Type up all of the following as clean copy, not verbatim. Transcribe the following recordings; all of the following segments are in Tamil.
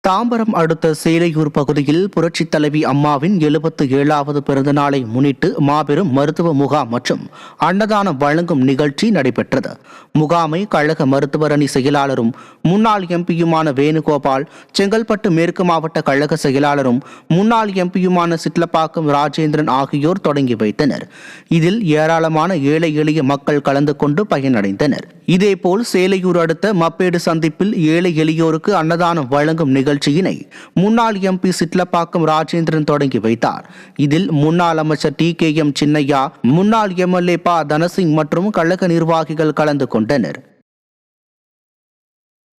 தாம்பரம் அடுத்த சேலையூர் பகுதியில் புரட்சித் தலைவி அம்மாவின் 77வது பிறந்த நாளை முன்னிட்டு மாபெரும் மருத்துவ முகாம் மற்றும் அன்னதானம் வழங்கும் நிகழ்ச்சி நடைபெற்றது. முகாமை கழக மருத்துவர் அணி செயலாளரும் முன்னாள் எம்பியுமான வேணுகோபால், செங்கல்பட்டு மேற்கு மாவட்ட கழக செயலாளரும் முன்னாள் எம்பியுமான சிட்லப்பாக்கம் ராஜேந்திரன் ஆகியோர் தொடங்கி வைத்தனர். இதில் ஏராளமான ஏழை எளிய மக்கள் கலந்து கொண்டு பயனடைந்தனர். இதேபோல் சேலையூர் அடுத்த மப்பேடு சந்திப்பில் ஏழை எளியோருக்கு அன்னதானம் வழங்கும் நிகழ்ச்சியினை முன்னாள் எம்பி சிட்லப்பாக்கம் ராஜேந்திரன் தொடங்கி வைத்தார். இதில் முன்னாள் அமைச்சர் TKM சின்னையா, முன்னாள் MLA ப தனசிங் மற்றும் கழக நிர்வாகிகள் கலந்து கொண்டனர்.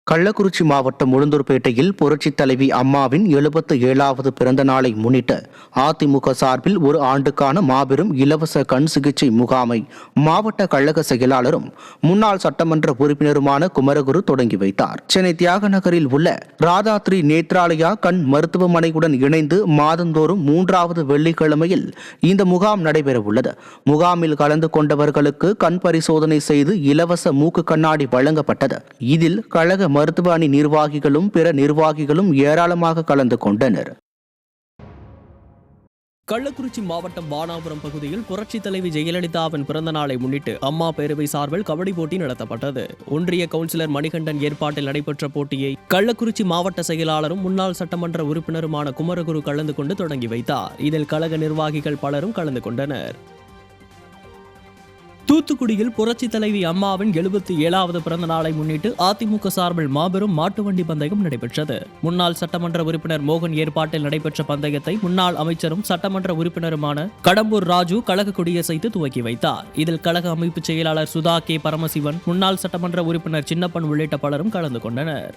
கள்ளக்குறிச்சி மாவட்டம் உளுந்தூர்பேட்டையில் புரட்சித் தலைவி அம்மாவின் 77வது பிறந்த நாளை முன்னிட்டு அதிமுக சார்பில் ஒரு ஆண்டுக்கான மாபெரும் இலவச கண் சிகிச்சை முகாமை மாவட்ட கழக செயலாளரும் முன்னாள் சட்டமன்ற உறுப்பினருமான குமரகுரு தொடங்கி வைத்தார். சென்னை தியாக நகரில் உள்ள ராதாத்ரி நேத்ராலயா கண் மருத்துவமனையுடன் இணைந்து மாதந்தோறும் 3வது வெள்ளிக்கிழமையில் இந்த முகாம் நடைபெறவுள்ளது. முகாமில் கலந்து கொண்டவர்களுக்கு கண் பரிசோதனை செய்து இலவச மூக்கு கண்ணாடி வழங்கப்பட்டது. இதில் கழக மருத்துவ அணி நிர்வாகிகளும் பிற நிர்வாகிகளும் ஏராளமாக கலந்து கொண்டனர். கள்ளக்குறிச்சி மாவட்டம் வானாபுரம் பகுதியில் புரட்சித் தலைவி ஜெயலலிதாவின் பிறந்த நாளை முன்னிட்டு அம்மா பேரவை சார்பில் கபடி போட்டி நடத்தப்பட்டது. ஒன்றிய கவுன்சிலர் மணிகண்டன் ஏற்பாட்டில் நடைபெற்ற போட்டியை கள்ளக்குறிச்சி மாவட்ட செயலாளரும் முன்னாள் சட்டமன்ற உறுப்பினருமான குமரகுரு கலந்து கொண்டு தொடங்கி வைத்தார். இதில் கழக நிர்வாகிகள் பலரும் கலந்து கொண்டனர். தூத்துக்குடியில் புரட்சித் தலைவி அம்மாவின் 77வது பிறந்த நாளை முன்னிட்டு அதிமுக சார்பில் மாபெரும் மாட்டு வண்டி பந்தயம் நடைபெற்றது. முன்னாள் சட்டமன்ற உறுப்பினர் மோகன் ஏற்பாட்டில் நடைபெற்ற பந்தயத்தை முன்னாள் அமைச்சரும் சட்டமன்ற உறுப்பினருமான கடம்பூர் ராஜு கழக கொடியசைத்து துவக்கி வைத்தார். இதில் கழக அமைப்பு செயலாளர் சுதா K. பரமசிவன், முன்னாள் சட்டமன்ற உறுப்பினர் சின்னப்பன் உள்ளிட்ட பலரும் கலந்து கொண்டனர்.